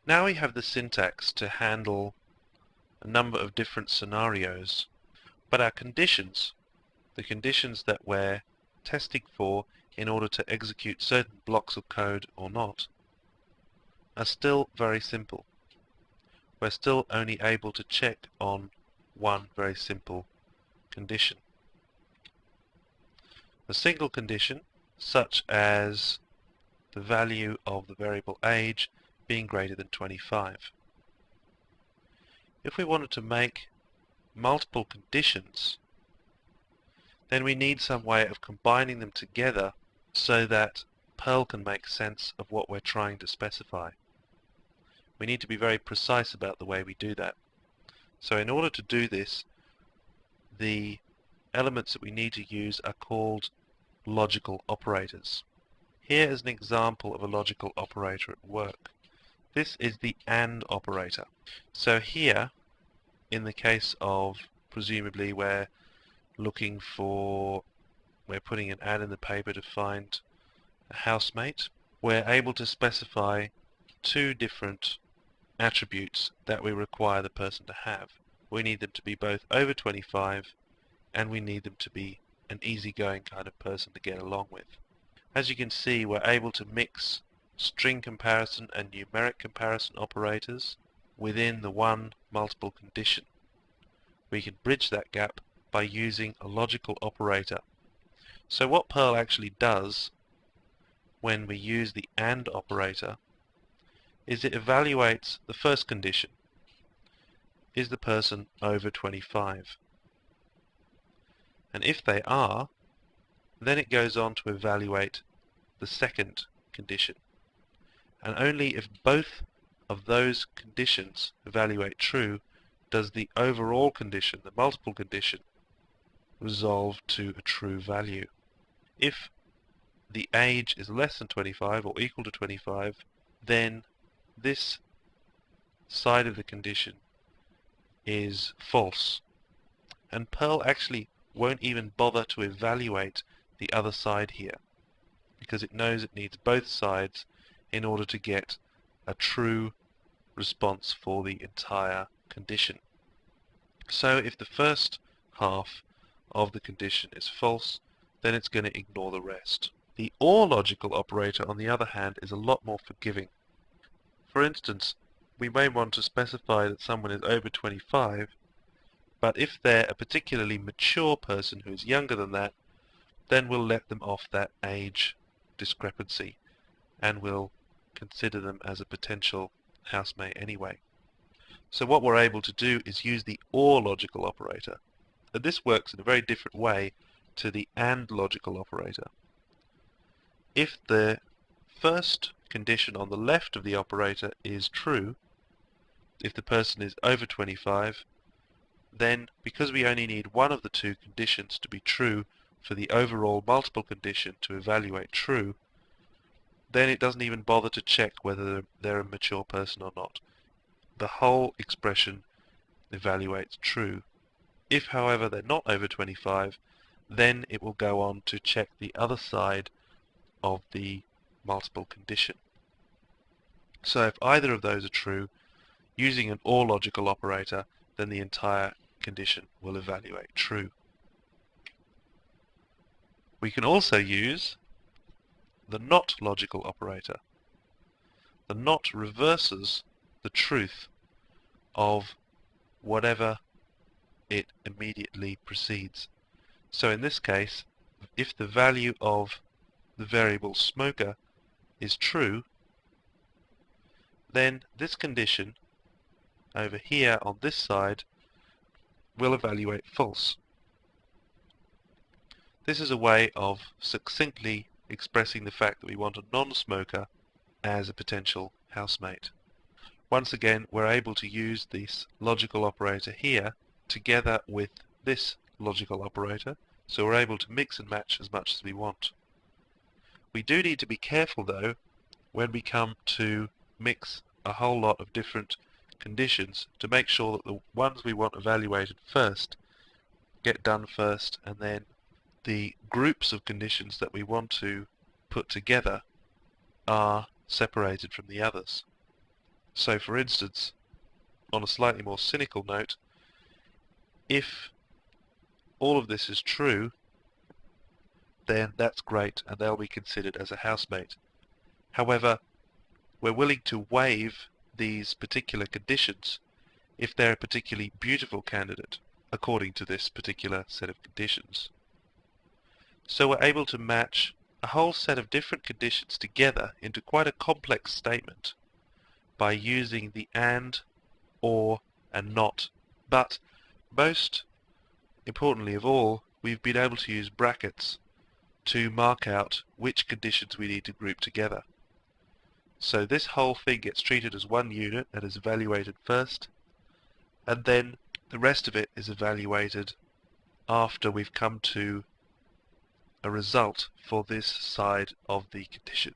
Now we have the syntax to handle a number of different scenarios, but our conditions, the conditions that we're testing for in order to execute certain blocks of code or not, are still very simple. We're still only able to check on one very simple condition. A single condition, such as the value of the variable age being greater than 25. If we wanted to make multiple conditions, then we need some way of combining them together so that Perl can make sense of what we're trying to specify. We need to be very precise about the way we do that. So in order to do this, the elements that we need to use are called logical operators. Here is an example of a logical operator at work. This is the AND operator. So here, in the case of presumably we're putting an ad in the paper to find a housemate, we're able to specify two different attributes that we require the person to have. We need them to be both over 25 and we need them to be an easygoing kind of person to get along with. As you can see, we're able to mix string comparison and numeric comparison operators within the one multiple condition. We can bridge that gap by using a logical operator. So what Perl actually does when we use the AND operator is it evaluates the first condition. Is the person over 25? And if they are, then it goes on to evaluate the second condition. And only if both of those conditions evaluate true does the overall condition, the multiple condition, resolve to a true value. If the age is less than 25 or equal to 25, then this side of the condition is false. And Perl actually won't even bother to evaluate the other side here, because it knows it needs both sides in order to get a true response for the entire condition. So if the first half of the condition is false, then it's going to ignore the rest. The OR logical operator, on the other hand, is a lot more forgiving. For instance, we may want to specify that someone is over 25, but if they're a particularly mature person who is younger than that, then we'll let them off that age discrepancy and we'll consider them as a potential housemate anyway. So what we're able to do is use the OR logical operator. And this works in a very different way to the AND logical operator. If the first condition on the left of the operator is true, if the person is over 25, then because we only need one of the two conditions to be true for the overall multiple condition to evaluate true, then it doesn't even bother to check whether they're a mature person or not. The whole expression evaluates true. If, however, they're not over 25, then it will go on to check the other side of the multiple condition. So if either of those are true, using an OR logical operator, then the entire condition will evaluate true. We can also use the NOT logical operator. The NOT reverses the truth of whatever it immediately precedes. So in this case, if the value of the variable smoker is true, then this condition over here on this side will evaluate false. This is a way of succinctly expressing the fact that we want a non-smoker as a potential housemate. Once again, we're able to use this logical operator here together with this logical operator, so we're able to mix and match as much as we want. We do need to be careful though when we come to mix a whole lot of different conditions to make sure that the ones we want evaluated first get done first, and then the groups of conditions that we want to put together are separated from the others. So for instance, on a slightly more cynical note, if all of this is true, then that's great and they'll be considered as a housemate. However, we're willing to waive these particular conditions if they're a particularly beautiful candidate according to this particular set of conditions. So we're able to match a whole set of different conditions together into quite a complex statement by using the and, or, and not. But most importantly of all, we've been able to use brackets to mark out which conditions we need to group together. So this whole thing gets treated as one unit and is evaluated first, and then the rest of it is evaluated after we've come to a result for this side of the condition.